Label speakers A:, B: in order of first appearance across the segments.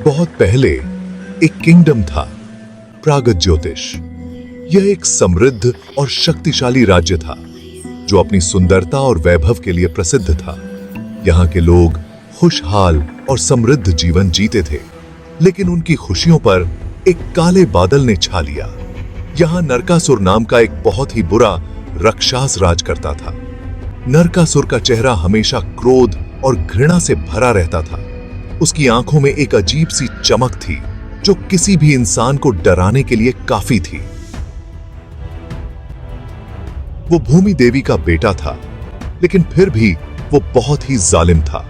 A: बहुत पहले एक किंगडम था, प्रागज्योतिष। यह एक समृद्ध और शक्तिशाली राज्य था जो अपनी सुंदरता और वैभव के लिए प्रसिद्ध था। यहाँ के लोग खुशहाल और समृद्ध जीवन जीते थे, लेकिन उनकी खुशियों पर एक काले बादल ने छा लिया। यहाँ नरकासुर नाम का एक बहुत ही बुरा राक्षस राज करता था। नरकासुर का चेहरा हमेशा क्रोध और घृणा से भरा रहता था। उसकी आंखों में एक अजीब सी चमक थी जो किसी भी इंसान को डराने के लिए काफी थी। वो भूमि देवी का बेटा था, लेकिन फिर भी वो बहुत ही जालिम था।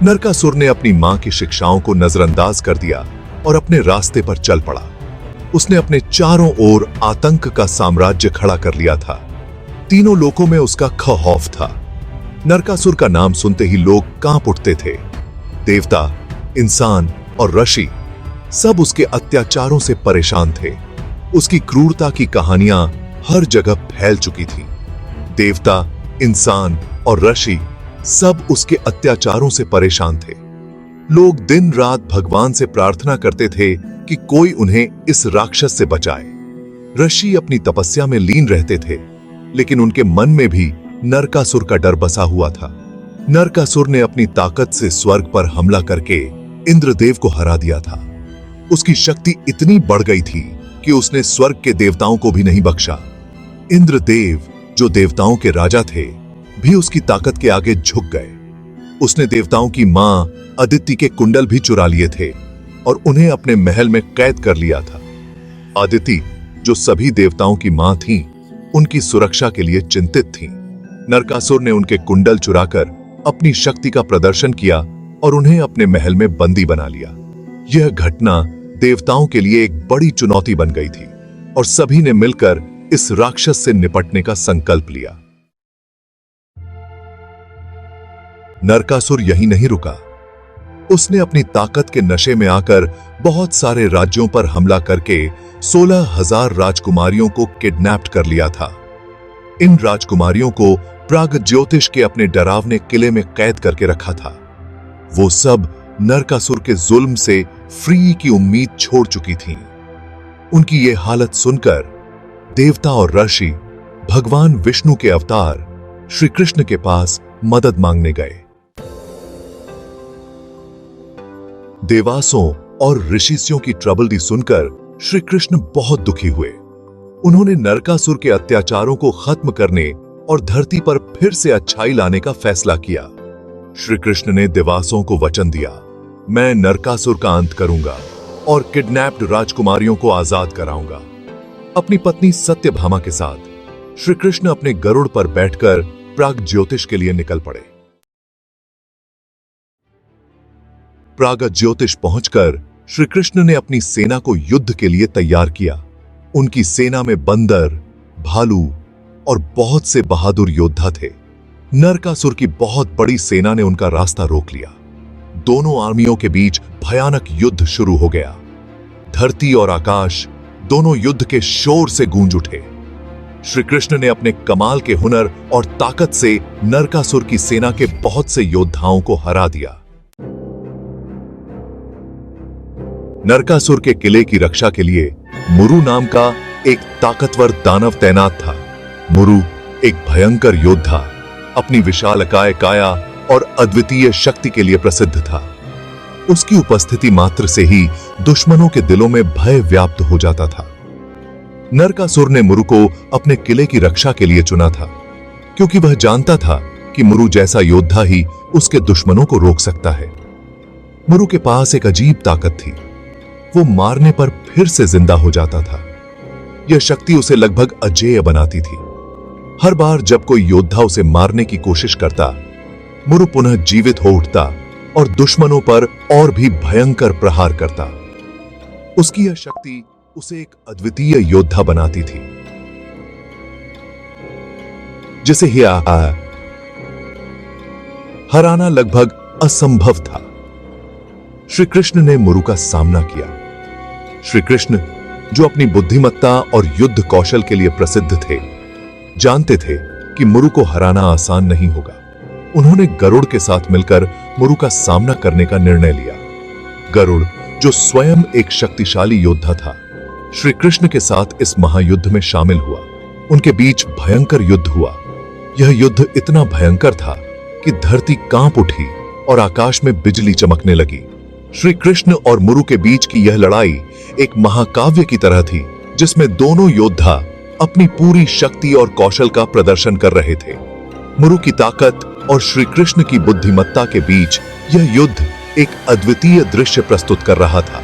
A: नरकासुर ने अपनी मां की शिक्षाओं को नजरअंदाज कर दिया और अपने रास्ते पर चल पड़ा। उसने अपने चारों ओर आतंक का साम्राज्य खड़ा कर लिया था। तीनों लोकों में उसका खौफ था। नरकासुर का नाम सुनते ही लोग कांप उठते थे। देवता, इंसान और ऋषि सब उसके अत्याचारों से परेशान थे। उसकी क्रूरता की कहानियां हर जगह फैल चुकी थी। देवता, इंसान और ऋषि सब उसके अत्याचारों से परेशान थे। लोग दिन रात भगवान से प्रार्थना करते थे कि कोई उन्हें इस राक्षस से बचाए। ऋषि अपनी तपस्या में लीन रहते थे, लेकिन उनके मन में भी नरकासुर का डर बसा हुआ था। नरकासुर ने अपनी ताकत से स्वर्ग पर हमला करके इंद्रदेव को हरा दिया था। उसकी शक्ति इतनी बढ़ गई थी कि उसने स्वर्ग के देवताओं को भी नहीं बख्शा। इंद्रदेव, जो देवताओं के राजा थे, भी उसकी ताकत के आगे झुक गए। उसने देवताओं की मां अदिति के कुंडल भी चुरा लिए थे और उन्हें अपने महल में कैद कर लिया था। अदिति, जो सभी देवताओं की मां थीं, उनकी सुरक्षा के लिए चिंतित थीं। नरकासुर ने उनके कुंडल चुराकर अपनी शक्ति का प्रदर्शन किया और उन्हें अपने महल में बंदी बना लिया। यह घटना देवताओं के लिए एक बड़ी चुनौती बन गई थी और सभी ने मिलकर इस राक्षस से निपटने का संकल्प लिया। नरकासुर यहीं नहीं रुका। उसने अपनी ताकत के नशे में आकर बहुत सारे राज्यों पर हमला करके 16,000 राजकुमारियों को किडनैप कर लिया था। इन राजकुमारियों को प्रागज्योतिष के अपने डरावने किले में कैद करके रखा था। वो सब नरकासुर के जुल्म से फ्री की उम्मीद छोड़ चुकी थीं। उनकी ये हालत सुनकर देवता और ऋषि भगवान विष्णु के अवतार श्री कृष्ण के पास मदद मांगने गए। देवासों और ऋषियों की ट्रबल सुनकर श्री कृष्ण बहुत दुखी हुए। उन्होंने नरकासुर के अत्याचारों को खत्म करने और धरती पर फिर से अच्छाई लाने का फैसला किया। श्री कृष्ण ने देवासों को वचन दिया, मैं नरकासुर का अंत करूंगा और किडनैप्ड राजकुमारियों को आजाद कराऊंगा। अपनी पत्नी सत्यभामा के साथ श्री कृष्ण अपने गरुड़ पर बैठकर प्रागज्योतिष के लिए निकल पड़े। प्रागज्योतिष पहुंचकर श्री कृष्ण ने अपनी सेना को युद्ध के लिए तैयार किया। उनकी सेना में बंदर, भालू और बहुत से बहादुर योद्धा थे। नरकासुर की बहुत बड़ी सेना ने उनका रास्ता रोक लिया। दोनों आर्मियों के बीच भयानक युद्ध शुरू हो गया। धरती और आकाश दोनों युद्ध के शोर से गूंज उठे। श्री कृष्ण ने अपने कमाल के हुनर और ताकत से नरकासुर की सेना के बहुत से योद्धाओं को हरा दिया। नरकासुर के किले की रक्षा के लिए मुरु नाम का एक ताकतवर दानव तैनात था। मुरु एक भयंकर योद्धा, अपनी विशालकाय काया और अद्वितीय शक्ति के लिए प्रसिद्ध था। उसकी उपस्थिति मात्र से ही दुश्मनों के दिलों में भय व्याप्त हो जाता था। नरकासुर ने मुरु को अपने किले की रक्षा के लिए चुना था, क्योंकि वह जानता था कि मुरु जैसा योद्धा ही उसके दुश्मनों को रोक सकता है। मुरु के पास एक अजीब ताकत थी। वो मारने पर फिर से जिंदा हो जाता था। यह शक्ति उसे लगभग अजेय बनाती थी। हर बार जब कोई योद्धा उसे मारने की कोशिश करता, मुरु पुनः जीवित हो उठता और दुश्मनों पर और भी भयंकर प्रहार करता। उसकी यह शक्ति उसे एक अद्वितीय योद्धा बनाती थी, जिसे हराना लगभग असंभव था। श्री कृष्ण ने मुरु का सामना किया। श्री कृष्ण, जो अपनी बुद्धिमत्ता और युद्ध कौशल के लिए प्रसिद्ध थे, जानते थे कि मुरु को हराना आसान नहीं होगा। उन्होंने गरुड़ के साथ मिलकर मुरु का सामना करने का निर्णय लिया। गरुड़ जो स्वयं एक शक्तिशाली योद्धा था, श्री कृष्ण के साथ इस महायुद्ध में शामिल हुआ। उनके बीच भयंकर युद्ध हुआ। यह युद्ध इतना भयंकर था कि धरती कांप उठी और आकाश में बिजली चमकने लगी। श्री कृष्ण और मुरु के बीच की यह लड़ाई एक महाकाव्य की तरह थी, जिसमें दोनों योद्धा अपनी पूरी शक्ति और कौशल का प्रदर्शन कर रहे थे। मुरु की ताकत और श्री कृष्ण की बुद्धिमत्ता के बीच यह युद्ध एक अद्वितीय दृश्य प्रस्तुत कर रहा था।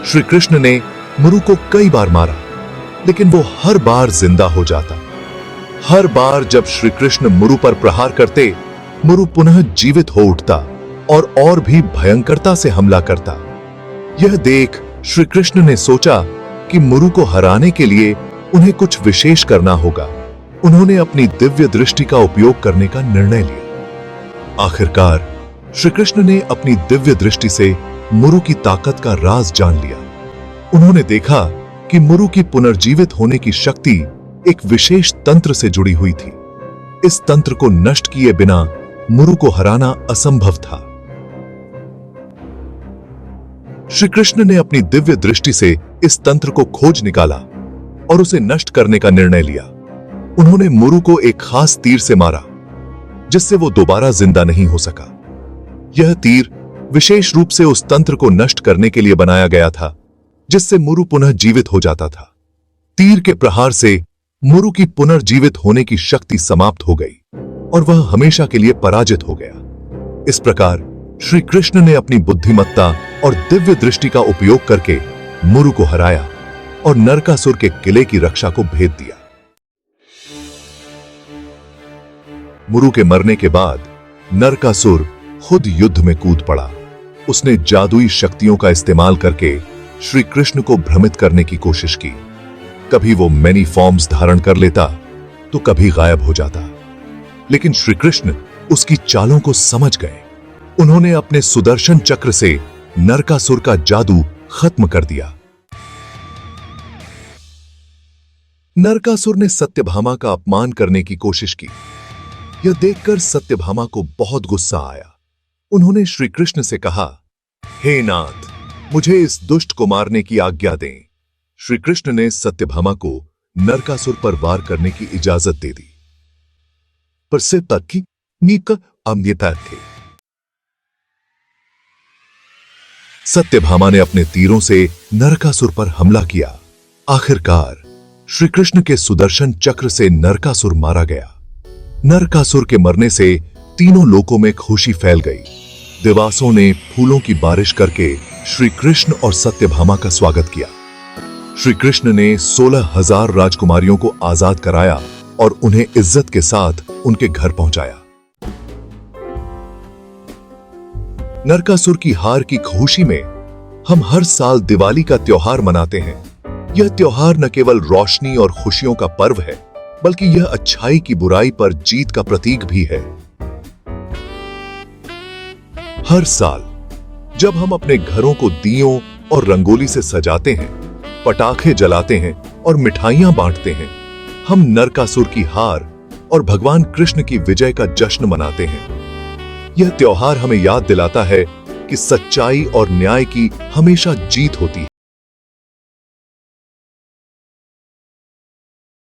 A: श्री कृष्ण ने मुरु को कई बार मारा, लेकिन वो हर बार जिंदा हो जाता। हर बार जब श्री कृष्ण मुरु पर प्रहार करते, मुरु पुनः जीवित हो उठता और भी भयंकरता से हमला करता। यह देख श्री कृष्ण ने सोचा कि मुरु को हराने के लिए उन्हें कुछ विशेष करना होगा। उन्होंने अपनी दिव्य दृष्टि का उपयोग करने का निर्णय लिया। आखिरकार श्री कृष्ण ने अपनी दिव्य दृष्टि से मुरु की ताकत का राज जान लिया। उन्होंने देखा कि मुरु की पुनर्जीवित होने की शक्ति एक विशेष तंत्र से जुड़ी हुई थी। इस तंत्र को नष्ट किए बिना मुरु को हराना असंभव था। श्री कृष्ण ने अपनी दिव्य दृष्टि से इस तंत्र को खोज निकाला और उसे नष्ट करने का निर्णय लिया। उन्होंने मुरु को एक खास तीर से मारा, जिससे वो दोबारा जिंदा नहीं हो सका। यह तीर विशेष रूप से उस तंत्र को नष्ट करने के लिए बनाया गया था, जिससे मुरु पुनः जीवित हो जाता था। तीर के प्रहार से मुरु की पुनर्जीवित होने की शक्ति समाप्त हो गई और वह हमेशा के लिए पराजित हो गया। इस प्रकार श्री कृष्ण ने अपनी बुद्धिमत्ता और दिव्य दृष्टि का उपयोग करके मुरु को हराया और नरकासुर के किले की रक्षा को भेद दिया। मुरु के मरने के बाद नरकासुर खुद युद्ध में कूद पड़ा। उसने जादुई शक्तियों का इस्तेमाल करके श्री कृष्ण को भ्रमित करने की कोशिश की। कभी वो मैनी फॉर्म्स धारण कर लेता तो कभी गायब हो जाता, लेकिन श्री कृष्ण उसकी चालों को समझ गए। उन्होंने अपने सुदर्शन चक्र से नरकासुर का जादू खत्म कर दिया। नरकासुर ने सत्यभामा का अपमान करने की कोशिश की। यह देखकर सत्यभामा को बहुत गुस्सा आया। उन्होंने श्री कृष्ण से कहा, हे नाथ, मुझे इस दुष्ट को मारने की आज्ञा दें। श्री कृष्ण ने सत्यभामा को नरकासुर पर वार करने की इजाजत दे दी, पर सिर्फ तक की नीक अम्यता थे। सत्यभामा ने अपने तीरों से नरकासुर पर हमला किया। आखिरकार श्री कृष्ण के सुदर्शन चक्र से नरकासुर मारा गया। नरकासुर के मरने से तीनों लोकों में खुशी फैल गई। देवासों ने फूलों की बारिश करके श्री कृष्ण और सत्यभामा का स्वागत किया। श्री कृष्ण ने 16,000 राजकुमारियों को आजाद कराया और उन्हें इज्जत के साथ उनके घर पहुंचाया। नरकासुर की हार की खुशी में हम हर साल दिवाली का त्योहार मनाते हैं। यह त्योहार न केवल रोशनी और खुशियों का पर्व है, बल्कि यह अच्छाई की बुराई पर जीत का प्रतीक भी है। हर साल जब हम अपने घरों को दियों और रंगोली से सजाते हैं, पटाखे जलाते हैं और मिठाइयां बांटते हैं, हम नरकासुर की हार और भगवान कृष्ण की विजय का जश्न मनाते हैं। यह त्योहार हमें याद दिलाता है कि सच्चाई और न्याय की हमेशा जीत होती है।